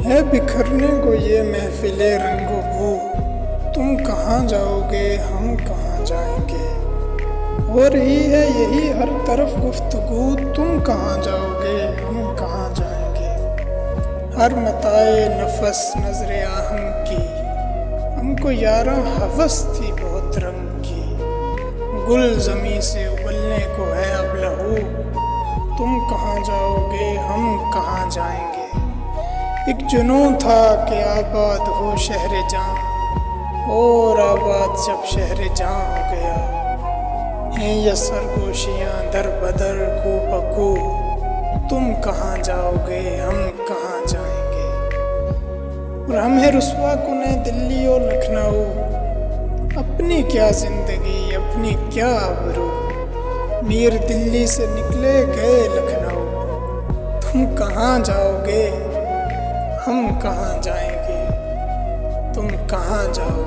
है बिखरने को ये महफिले रंगो बू, तुम कहाँ जाओगे हम कहाँ जाएंगे। हो रही है यही हर तरफ गुफ्तगू, तुम कहाँ जाओगे हम कहाँ जाएंगे। हर मताए नफस नजरे आहंग की, हमको यारा हवस थी बहुत रंग की। गुल जमी से उबलने को है अब लहू, तुम कहाँ जाओगे हम कहाँ जाएंगे। एक जुनून था कि आबाद हो शहर जां, और आबाद जब शहर जां हो गया। हैं ये सरगोशियाँ दर बदर को पकू, तुम कहाँ जाओगे हम कहाँ जाएंगे। और हमें रुसवा कुने दिल्ली और लखनऊ, अपनी क्या जिंदगी अपनी क्या आबरू। मीर दिल्ली से निकले गए लखनऊ, तुम कहाँ जाओगे हम कहाँ जाएंगे। तुम कहाँ जाओगे।